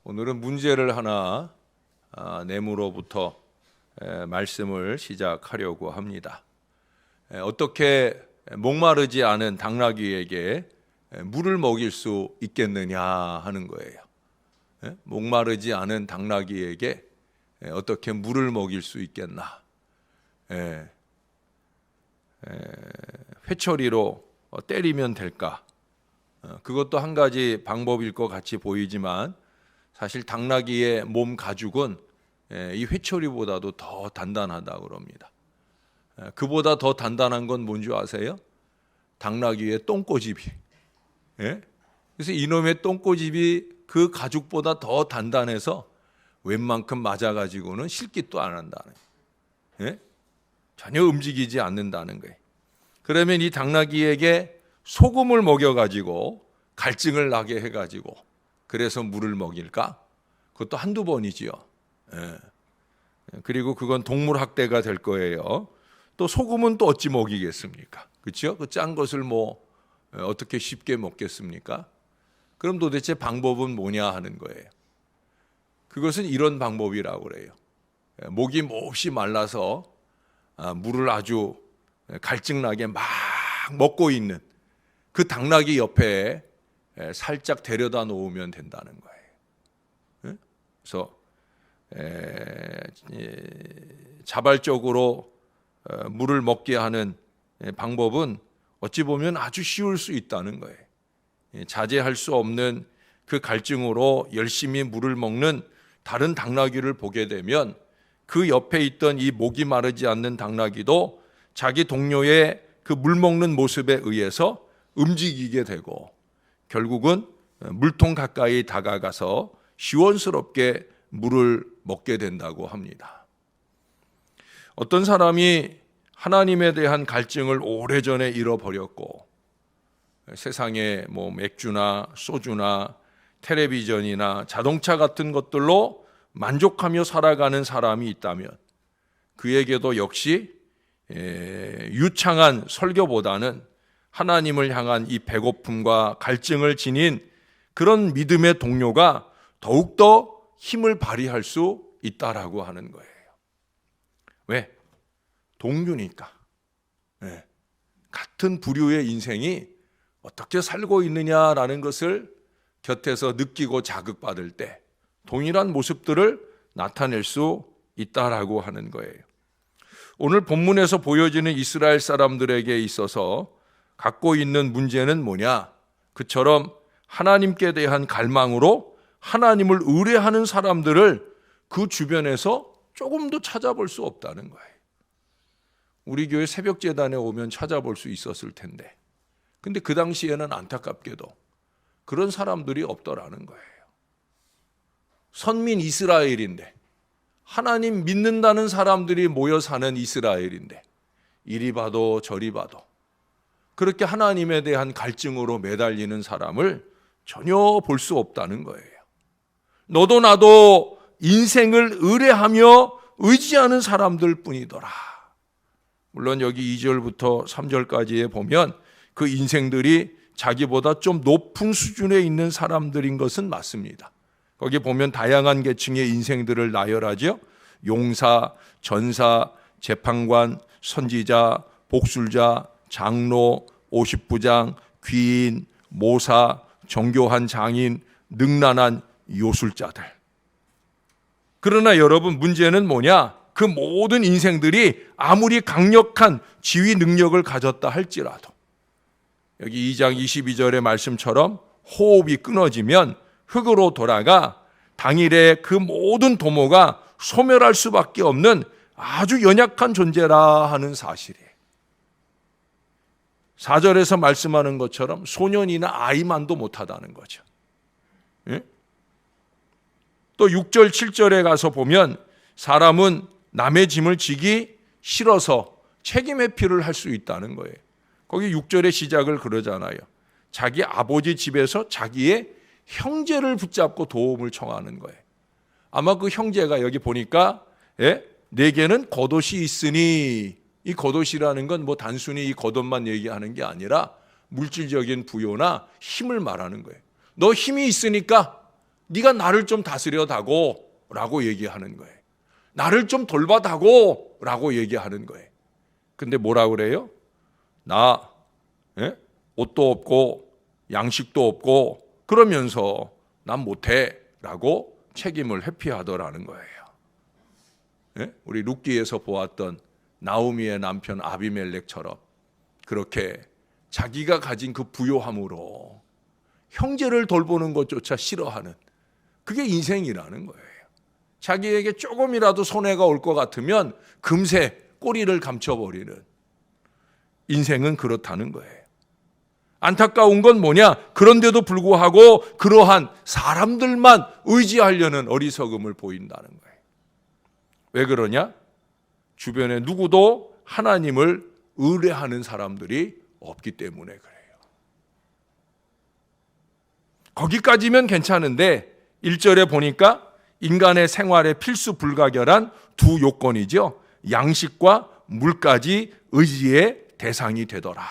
오늘은 문제를 하나 내므로부터 말씀을 시작하려고 합니다. 어떻게 목마르지 않은 당나귀에게 물을 먹일 수 있겠느냐 하는 거예요. 목마르지 않은 당나귀에게 어떻게 물을 먹일 수 있겠나. 회초리로 때리면 될까? 그것도 한 가지 방법일 것 같이 보이지만 사실 당나귀의 몸 가죽은 이 회초리보다도 더 단단하다고 그럽니다. 그보다 더 단단한 건 뭔지 아세요? 당나귀의 똥꼬집이. 그래서 이놈의 똥꼬집이 그 가죽보다 더 단단해서 웬만큼 맞아가지고는 실깃도 안 한다는, 전혀 움직이지 않는다는 거예요. 그러면 이 당나귀에게 소금을 먹여가지고 갈증을 나게 해가지고 그래서 물을 먹일까? 그것도 한두 번이지요. 그리고 그건 동물 학대가 될 거예요. 또 소금은 또 어찌 먹이겠습니까? 그렇죠? 그 짠 것을 어떻게 쉽게 먹겠습니까? 그럼 도대체 방법은 뭐냐 하는 거예요. 그것은 이런 방법이라고 그래요. 목이 몹시 말라서 물을 아주 갈증나게 막 먹고 있는 그 당나귀 옆에 살짝 데려다 놓으면 된다는 거예요. 그래서 자발적으로 물을 먹게 하는 방법은 어찌 보면 아주 쉬울 수 있다는 거예요. 자제할 수 없는 그 갈증으로 열심히 물을 먹는 다른 당나귀를 보게 되면 그 옆에 있던 이 목이 마르지 않는 당나귀도 자기 동료의 그 물 먹는 모습에 의해서 움직이게 되고 결국은 물통 가까이 다가가서 시원스럽게 물을 먹게 된다고 합니다. 어떤 사람이 하나님에 대한 갈증을 오래전에 잃어버렸고 세상에 맥주나 소주나 텔레비전이나 자동차 같은 것들로 만족하며 살아가는 사람이 있다면 그에게도 역시 유창한 설교보다는 하나님을 향한 이 배고픔과 갈증을 지닌 그런 믿음의 동료가 더욱더 힘을 발휘할 수 있다라고 하는 거예요. 왜? 동료니까. 같은 부류의 인생이 어떻게 살고 있느냐라는 것을 곁에서 느끼고 자극받을 때 동일한 모습들을 나타낼 수 있다라고 하는 거예요. 오늘 본문에서 보여지는 이스라엘 사람들에게 있어서 갖고 있는 문제는 뭐냐? 그처럼 하나님께 대한 갈망으로 하나님을 의뢰하는 사람들을 그 주변에서 조금도 찾아볼 수 없다는 거예요. 우리 교회 새벽재단에 오면 찾아볼 수 있었을 텐데 근데 그 당시에는 안타깝게도 그런 사람들이 없더라는 거예요. 선민 이스라엘인데 하나님 믿는다는 사람들이 모여 사는 이스라엘인데 이리 봐도 저리 봐도 그렇게 하나님에 대한 갈증으로 매달리는 사람을 전혀 볼 수 없다는 거예요. 너도 나도 인생을 의뢰하며 의지하는 사람들 뿐이더라. 물론 여기 2절부터 3절까지에 보면 그 인생들이 자기보다 좀 높은 수준에 있는 사람들인 것은 맞습니다. 거기 보면 다양한 계층의 인생들을 나열하죠. 용사, 전사, 재판관, 선지자, 복술자, 장로, 50부장, 귀인, 모사, 정교한 장인, 능란한 요술자들. 그러나 여러분 문제는 뭐냐? 그 모든 인생들이 아무리 강력한 지휘 능력을 가졌다 할지라도 여기 2장 22절의 말씀처럼 호흡이 끊어지면 흙으로 돌아가 당일에 그 모든 도모가 소멸할 수밖에 없는 아주 연약한 존재라 하는 사실이에요. 4절에서 말씀하는 것처럼 소년이나 아이만도 못하다는 거죠. 또 6절 7절에 가서 보면 사람은 남의 짐을 지기 싫어서 책임 회피를 할 수 있다는 거예요. 거기 6절의 시작을 그러잖아요. 자기 아버지 집에서 자기의 형제를 붙잡고 도움을 청하는 거예요. 아마 그 형제가 여기 보니까 내게는 겉옷이 있으니 이 겉옷이라는 건 단순히 이 겉옷만 얘기하는 게 아니라 물질적인 부여나 힘을 말하는 거예요. 너 힘이 있으니까 네가 나를 좀 다스려다고 라고 얘기하는 거예요. 나를 좀 돌봐다고 라고 얘기하는 거예요. 근데 뭐라 그래요? 나 옷도 없고 양식도 없고 그러면서 난 못해 라고 책임을 회피하더라는 거예요. 우리 룻기에서 보았던 나오미의 남편 아비멜렉처럼 그렇게 자기가 가진 그 부요함으로 형제를 돌보는 것조차 싫어하는, 그게 인생이라는 거예요. 자기에게 조금이라도 손해가 올 것 같으면 금세 꼬리를 감춰버리는, 인생은 그렇다는 거예요. 안타까운 건 뭐냐? 그런데도 불구하고 그러한 사람들만 의지하려는 어리석음을 보인다는 거예요. 왜 그러냐? 주변에 누구도 하나님을 의뢰하는 사람들이 없기 때문에 그래요. 거기까지면 괜찮은데 1절에 보니까 인간의 생활에 필수 불가결한 두 요건이죠. 양식과 물까지 의지의 대상이 되더라.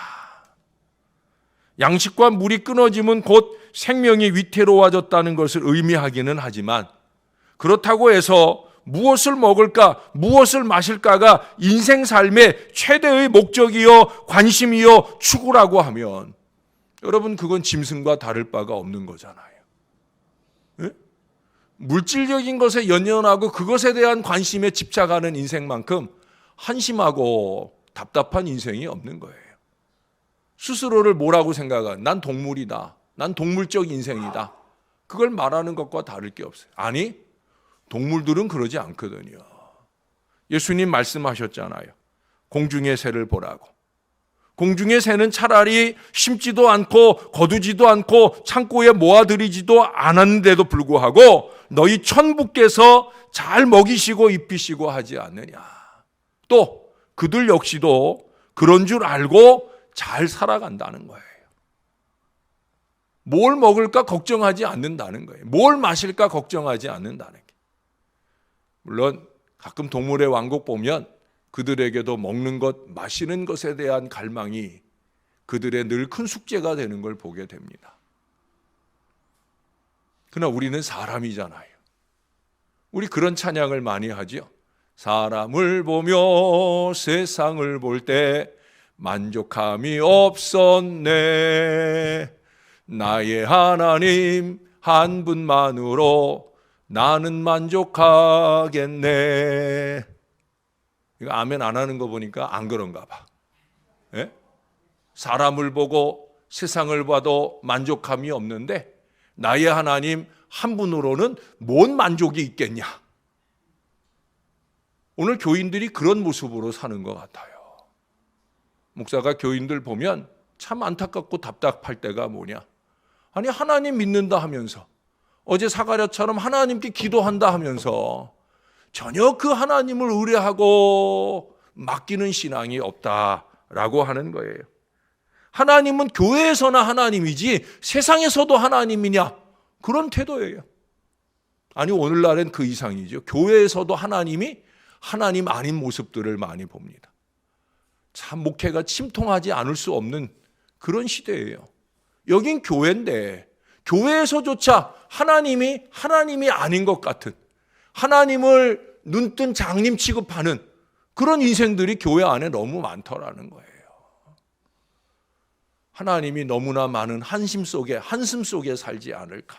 양식과 물이 끊어지면 곧 생명이 위태로워졌다는 것을 의미하기는 하지만, 그렇다고 해서 무엇을 먹을까, 무엇을 마실까가 인생 삶의 최대의 목적이요, 관심이요, 추구라고 하면 여러분 그건 짐승과 다를 바가 없는 거잖아요. 물질적인 것에 연연하고 그것에 대한 관심에 집착하는 인생만큼 한심하고 답답한 인생이 없는 거예요. 스스로를 뭐라고 생각한? 난 동물이다. 난 동물적 인생이다. 그걸 말하는 것과 다를 게 없어요. 아니, 동물들은 그러지 않거든요. 예수님 말씀하셨잖아요. 공중의 새를 보라고. 공중의 새는 차라리 심지도 않고 거두지도 않고 창고에 모아들이지도 않았는데도 불구하고 너희 천부께서 잘 먹이시고 입히시고 하지 않느냐. 또 그들 역시도 그런 줄 알고 잘 살아간다는 거예요. 뭘 먹을까 걱정하지 않는다는 거예요. 뭘 마실까 걱정하지 않는다는 거예요. 물론 가끔 동물의 왕국 보면 그들에게도 먹는 것, 마시는 것에 대한 갈망이 그들의 늘 큰 숙제가 되는 걸 보게 됩니다. 그러나 우리는 사람이잖아요. 우리 그런 찬양을 많이 하죠. 사람을 보며 세상을 볼 때 만족함이 없었네. 나의 하나님 한 분만으로 나는 만족하겠네. 이거 아멘 안 하는 거 보니까 안 그런가 봐. 예? 사람을 보고 세상을 봐도 만족함이 없는데 나의 하나님 한 분으로는 뭔 만족이 있겠냐. 오늘 교인들이 그런 모습으로 사는 것 같아요. 목사가 교인들 보면 참 안타깝고 답답할 때가 뭐냐. 아니 하나님 믿는다 하면서, 어제 사가랴처럼 하나님께 기도한다 하면서 전혀 그 하나님을 의뢰하고 맡기는 신앙이 없다라고 하는 거예요. 하나님은 교회에서나 하나님이지 세상에서도 하나님이냐, 그런 태도예요. 아니 오늘날엔 그 이상이죠. 교회에서도 하나님이 하나님 아닌 모습들을 많이 봅니다. 참 목회가 침통하지 않을 수 없는 그런 시대예요. 여긴 교회인데 교회에서조차 하나님이 아닌 것 같은, 하나님을 눈뜬 장님 취급하는 그런 인생들이 교회 안에 너무 많더라는 거예요. 하나님이 너무나 많은 한심 속에, 한숨 속에 살지 않을까.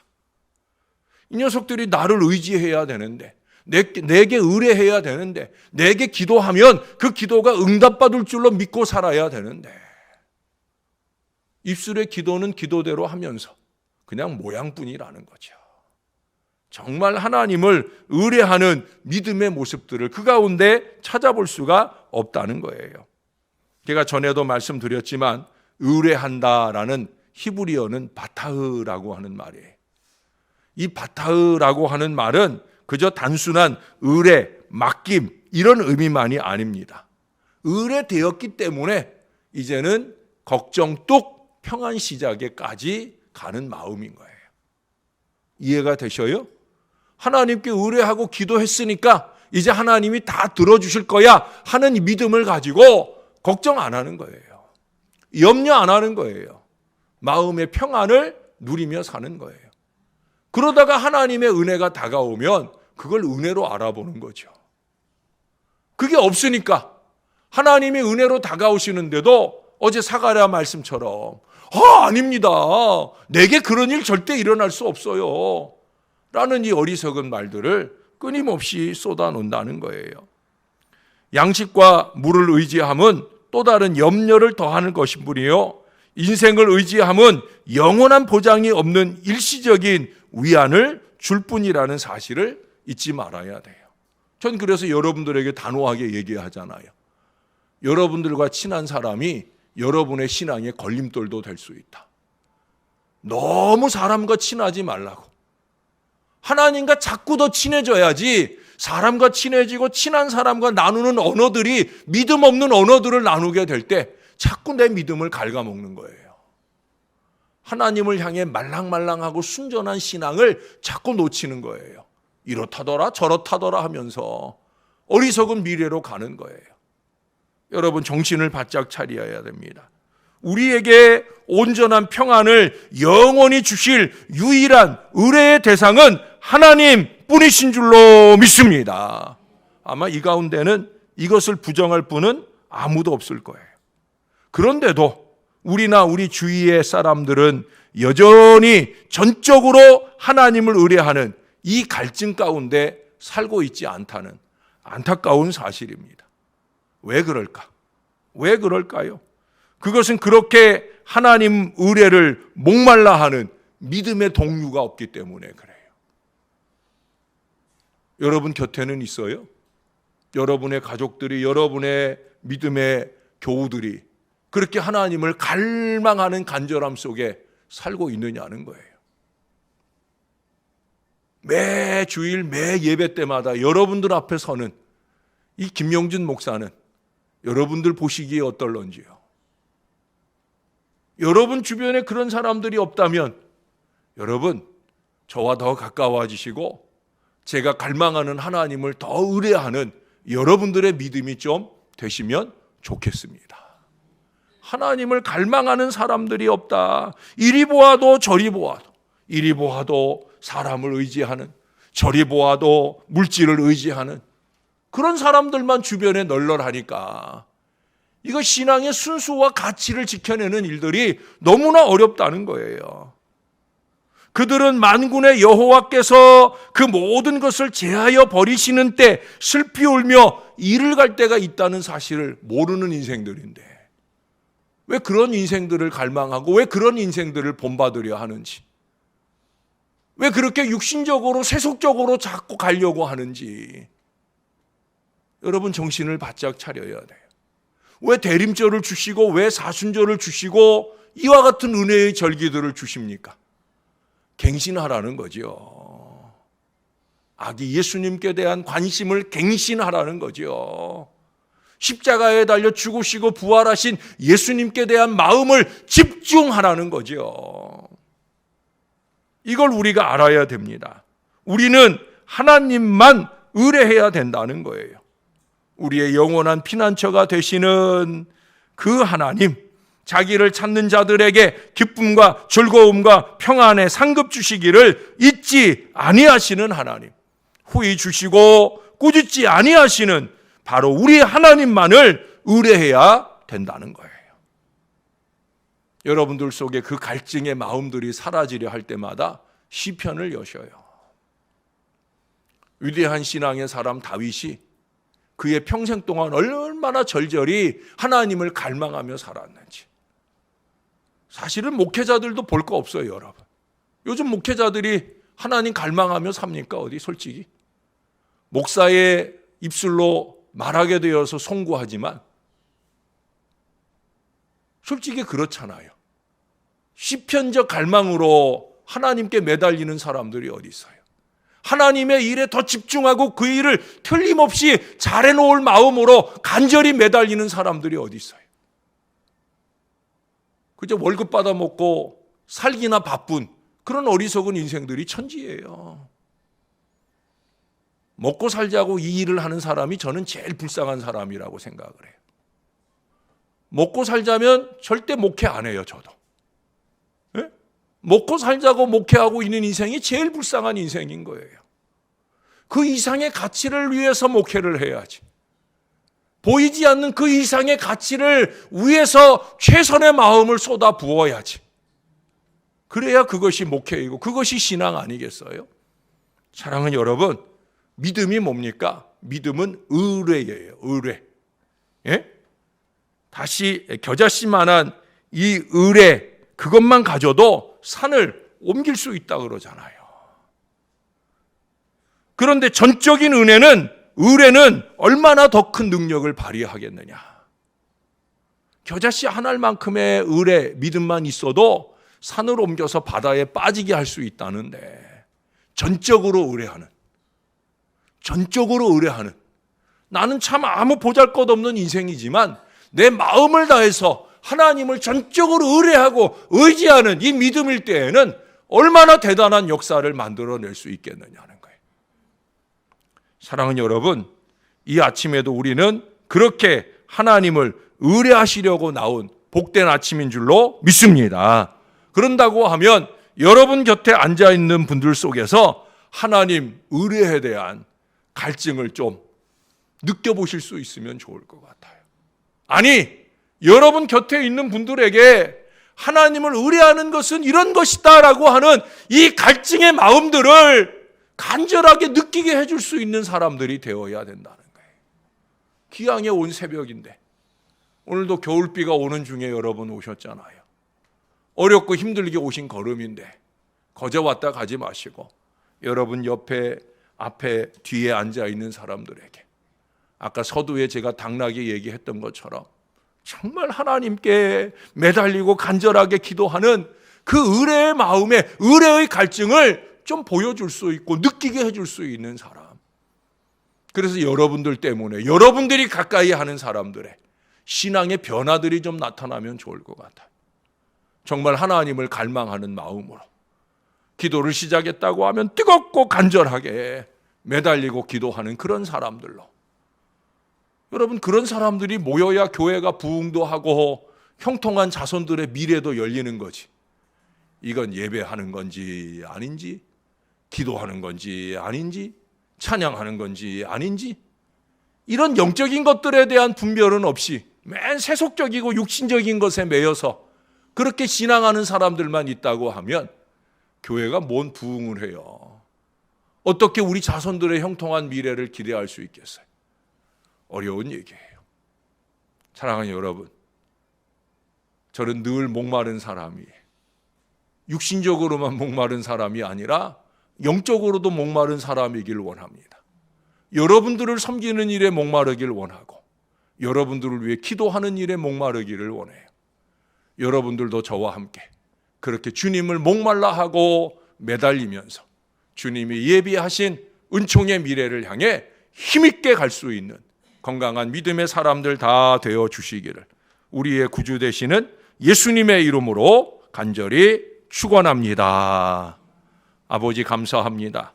이 녀석들이 나를 의지해야 되는데, 내게 의뢰해야 되는데, 내게 기도하면 그 기도가 응답받을 줄로 믿고 살아야 되는데, 입술의 기도는 기도대로 하면서 그냥 모양뿐이라는 거죠. 정말 하나님을 의뢰하는 믿음의 모습들을 그 가운데 찾아볼 수가 없다는 거예요. 제가 전에도 말씀드렸지만 의뢰한다라는 히브리어는 바타흐라고 하는 말이에요. 이 바타흐라고 하는 말은 그저 단순한 의뢰, 맡김 이런 의미만이 아닙니다. 의뢰되었기 때문에 이제는 걱정 뚝 평안 시작에까지 가는 마음인 거예요. 이해가 되셔요? 하나님께 의뢰하고 기도했으니까 이제 하나님이 다 들어주실 거야 하는 믿음을 가지고 걱정 안 하는 거예요. 염려 안 하는 거예요. 마음의 평안을 누리며 사는 거예요. 그러다가 하나님의 은혜가 다가오면 그걸 은혜로 알아보는 거죠. 그게 없으니까 하나님이 은혜로 다가오시는데도 어제 사가랴 말씀처럼 아닙니다. 내게 그런 일 절대 일어날 수 없어요. 라는 이 어리석은 말들을 끊임없이 쏟아놓는다는 거예요. 양식과 물을 의지함은 또 다른 염려를 더하는 것인 뿐이요. 인생을 의지함은 영원한 보장이 없는 일시적인 위안을 줄 뿐이라는 사실을 잊지 말아야 돼요. 전 그래서 여러분들에게 단호하게 얘기하잖아요. 여러분들과 친한 사람이 여러분의 신앙의 걸림돌도 될 수 있다. 너무 사람과 친하지 말라고. 하나님과 자꾸 더 친해져야지 사람과 친해지고 친한 사람과 나누는 언어들이 믿음 없는 언어들을 나누게 될 때 자꾸 내 믿음을 갉아먹는 거예요. 하나님을 향해 말랑말랑하고 순전한 신앙을 자꾸 놓치는 거예요. 이렇다더라 저렇다더라 하면서 어리석은 미래로 가는 거예요. 여러분 정신을 바짝 차려야 됩니다. 우리에게 온전한 평안을 영원히 주실 유일한 의뢰의 대상은 하나님 뿐이신 줄로 믿습니다. 아마 이 가운데는 이것을 부정할 분은 아무도 없을 거예요. 그런데도 우리나 우리 주위의 사람들은 여전히 전적으로 하나님을 의뢰하는 이 갈증 가운데 살고 있지 않다는 안타까운 사실입니다. 왜 그럴까? 왜 그럴까요? 그것은 그렇게 하나님 의뢰를 목말라 하는 믿음의 동료가 없기 때문에 그래요. 여러분 곁에는 있어요? 여러분의 가족들이, 여러분의 믿음의 교우들이 그렇게 하나님을 갈망하는 간절함 속에 살고 있느냐는 거예요. 매 주일, 매 예배 때마다 여러분들 앞에 서는 이 김용준 목사는 여러분들 보시기에 어떨런지요? 여러분 주변에 그런 사람들이 없다면 여러분 저와 더 가까워지시고 제가 갈망하는 하나님을 더 의뢰하는 여러분들의 믿음이 좀 되시면 좋겠습니다. 하나님을 갈망하는 사람들이 없다. 이리 보아도 저리 보아도, 이리 보아도 사람을 의지하는, 저리 보아도 물질을 의지하는 그런 사람들만 주변에 널널하니까 이거 신앙의 순수와 가치를 지켜내는 일들이 너무나 어렵다는 거예요. 그들은 만군의 여호와께서 그 모든 것을 제하여 버리시는 때 슬피 울며 이를 갈 때가 있다는 사실을 모르는 인생들인데 왜 그런 인생들을 갈망하고 왜 그런 인생들을 본받으려 하는지, 왜 그렇게 육신적으로 세속적으로 자꾸 가려고 하는지 여러분 정신을 바짝 차려야 돼요. 왜 대림절을 주시고 왜 사순절을 주시고 이와 같은 은혜의 절기들을 주십니까? 갱신하라는 거죠. 아기 예수님께 대한 관심을 갱신하라는 거죠. 십자가에 달려 죽으시고 부활하신 예수님께 대한 마음을 집중하라는 거죠. 이걸 우리가 알아야 됩니다. 우리는 하나님만 의뢰해야 된다는 거예요. 우리의 영원한 피난처가 되시는 그 하나님, 자기를 찾는 자들에게 기쁨과 즐거움과 평안의 상급 주시기를 잊지 아니하시는 하나님, 후히 주시고 꾸짖지 아니하시는 바로 우리 하나님만을 의뢰해야 된다는 거예요. 여러분들 속에 그 갈증의 마음들이 사라지려 할 때마다 시편을 여셔요. 위대한 신앙의 사람 다윗이 그의 평생 동안 얼마나 절절히 하나님을 갈망하며 살았는지. 사실은 목회자들도 볼 거 없어요, 여러분. 요즘 목회자들이 하나님 갈망하며 삽니까? 어디 솔직히. 목사의 입술로 말하게 되어서 송구하지만 솔직히 그렇잖아요. 시편적 갈망으로 하나님께 매달리는 사람들이 어디 있어요? 하나님의 일에 더 집중하고 그 일을 틀림없이 잘해놓을 마음으로 간절히 매달리는 사람들이 어디 있어요? 그저 월급 받아먹고 살기나 바쁜 그런 어리석은 인생들이 천지예요. 먹고 살자고 이 일을 하는 사람이 저는 제일 불쌍한 사람이라고 생각을 해요. 먹고 살자면 절대 목회 안 해요, 저도. 네? 먹고 살자고 목회하고 있는 인생이 제일 불쌍한 인생인 거예요. 그 이상의 가치를 위해서 목회를 해야지. 보이지 않는 그 이상의 가치를 위해서 최선의 마음을 쏟아 부어야지. 그래야 그것이 목회이고 그것이 신앙 아니겠어요? 사랑하는 여러분, 믿음이 뭡니까? 믿음은 의뢰예요. 의뢰. 예? 다시 겨자씨만한 이 의뢰, 그것만 가져도 산을 옮길 수 있다 그러잖아요. 그런데 전적인 의뢰는 얼마나 더 큰 능력을 발휘하겠느냐. 겨자씨 한 알만큼의 의뢰, 믿음만 있어도 산을 옮겨서 바다에 빠지게 할 수 있다는데, 전적으로 의뢰하는, 나는 참 아무 보잘것없는 인생이지만 내 마음을 다해서 하나님을 전적으로 의뢰하고 의지하는 이 믿음일 때에는 얼마나 대단한 역사를 만들어낼 수 있겠느냐는 거예요. 사랑하는 여러분, 이 아침에도 우리는 그렇게 하나님을 의뢰하시려고 나온 복된 아침인 줄로 믿습니다. 그런다고 하면 여러분 곁에 앉아있는 분들 속에서 하나님 의뢰에 대한 갈증을 좀 느껴보실 수 있으면 좋을 것 같아요. 아니, 여러분 곁에 있는 분들에게 하나님을 의뢰하는 것은 이런 것이다 라고 하는 이 갈증의 마음들을 간절하게 느끼게 해줄 수 있는 사람들이 되어야 된다는 거예요. 기왕에 온 새벽인데, 오늘도 겨울비가 오는 중에 여러분 오셨잖아요. 어렵고 힘들게 오신 걸음인데 거저 왔다 가지 마시고 여러분 옆에, 앞에, 뒤에 앉아있는 사람들에게 아까 서두에 제가 당나게 얘기했던 것처럼 정말 하나님께 매달리고 간절하게 기도하는 그 의뢰의 마음에 의뢰의 갈증을 좀 보여줄 수 있고 느끼게 해줄 수 있는 사람. 그래서 여러분들 때문에, 여러분들이 가까이 하는 사람들의 신앙의 변화들이 좀 나타나면 좋을 것 같아요. 정말 하나님을 갈망하는 마음으로 기도를 시작했다고 하면 뜨겁고 간절하게 매달리고 기도하는 그런 사람들로, 여러분 그런 사람들이 모여야 교회가 부흥도 하고 형통한 자손들의 미래도 열리는 거지. 이건 예배하는 건지 아닌지, 기도하는 건지 아닌지, 찬양하는 건지 아닌지, 이런 영적인 것들에 대한 분별은 없이 맨 세속적이고 육신적인 것에 매여서 그렇게 신앙하는 사람들만 있다고 하면 교회가 뭔 부흥을 해요? 어떻게 우리 자손들의 형통한 미래를 기대할 수 있겠어요? 어려운 얘기예요. 사랑하는 여러분, 저는 늘 목마른 사람이에요. 육신적으로만 목마른 사람이 아니라 영적으로도 목마른 사람이길 원합니다. 여러분들을 섬기는 일에 목마르길 원하고 여러분들을 위해 기도하는 일에 목마르기를 원해요. 여러분들도 저와 함께 그렇게 주님을 목말라 하고 매달리면서 주님이 예비하신 은총의 미래를 향해 힘있게 갈 수 있는 건강한 믿음의 사람들 다 되어 주시기를 우리의 구주 되시는 예수님의 이름으로 간절히 축원합니다. 아버지 감사합니다.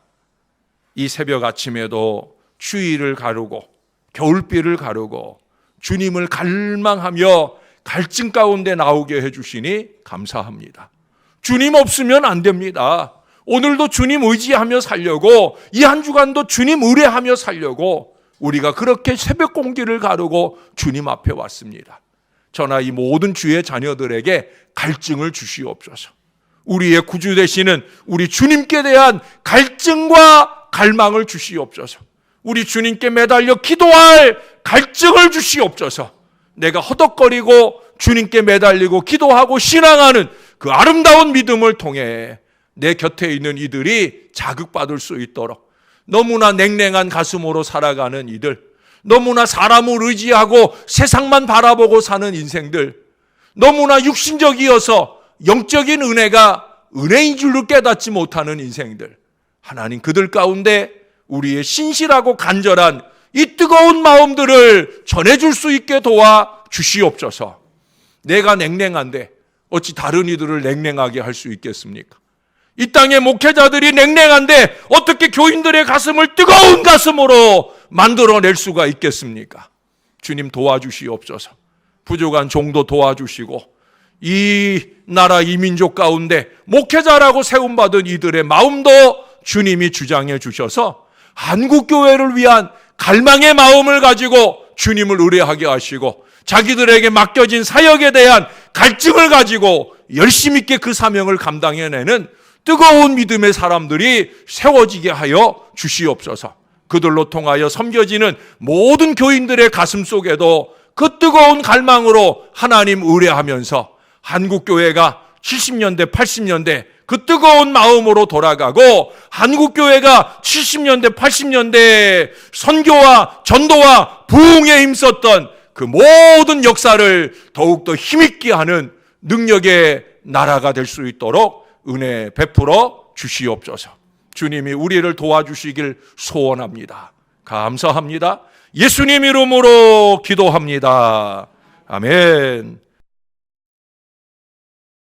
이 새벽 아침에도 추위를 가르고 겨울비를 가르고 주님을 갈망하며 갈증 가운데 나오게 해주시니 감사합니다. 주님 없으면 안 됩니다. 오늘도 주님 의지하며 살려고, 이 한 주간도 주님 의뢰하며 살려고 우리가 그렇게 새벽 공기를 가르고 주님 앞에 왔습니다. 저나 이 모든 주의 자녀들에게 갈증을 주시옵소서. 우리의 구주 되시는 우리 주님께 대한 갈증과 갈망을 주시옵소서. 우리 주님께 매달려 기도할 갈증을 주시옵소서. 내가 허덕거리고 주님께 매달리고 기도하고 신앙하는 그 아름다운 믿음을 통해 내 곁에 있는 이들이 자극받을 수 있도록, 너무나 냉랭한 가슴으로 살아가는 이들, 너무나 사람을 의지하고 세상만 바라보고 사는 인생들, 너무나 육신적이어서 영적인 은혜가 은혜인 줄로 깨닫지 못하는 인생들, 하나님 그들 가운데 우리의 신실하고 간절한 이 뜨거운 마음들을 전해줄 수 있게 도와 주시옵소서. 내가 냉랭한데 어찌 다른 이들을 냉랭하게 할 수 있겠습니까? 이 땅의 목회자들이 냉랭한데 어떻게 교인들의 가슴을 뜨거운 가슴으로 만들어낼 수가 있겠습니까? 주님 도와주시옵소서. 부족한 종도 도와주시고 이 나라 이 민족 가운데 목회자라고 세움받은 이들의 마음도 주님이 주장해 주셔서 한국교회를 위한 갈망의 마음을 가지고 주님을 의뢰하게 하시고 자기들에게 맡겨진 사역에 대한 갈증을 가지고 열심 있게 그 사명을 감당해내는 뜨거운 믿음의 사람들이 세워지게 하여 주시옵소서. 그들로 통하여 섬겨지는 모든 교인들의 가슴 속에도 그 뜨거운 갈망으로 하나님 의뢰하면서 한국교회가 70년대, 80년대 그 뜨거운 마음으로 돌아가고 한국교회가 70년대, 80년대 선교와 전도와 부흥에 힘썼던 그 모든 역사를 더욱더 힘있게 하는 능력의 나라가 될 수 있도록 은혜 베풀어 주시옵소서. 주님이 우리를 도와주시길 소원합니다. 감사합니다. 예수님 이름으로 기도합니다. 아멘.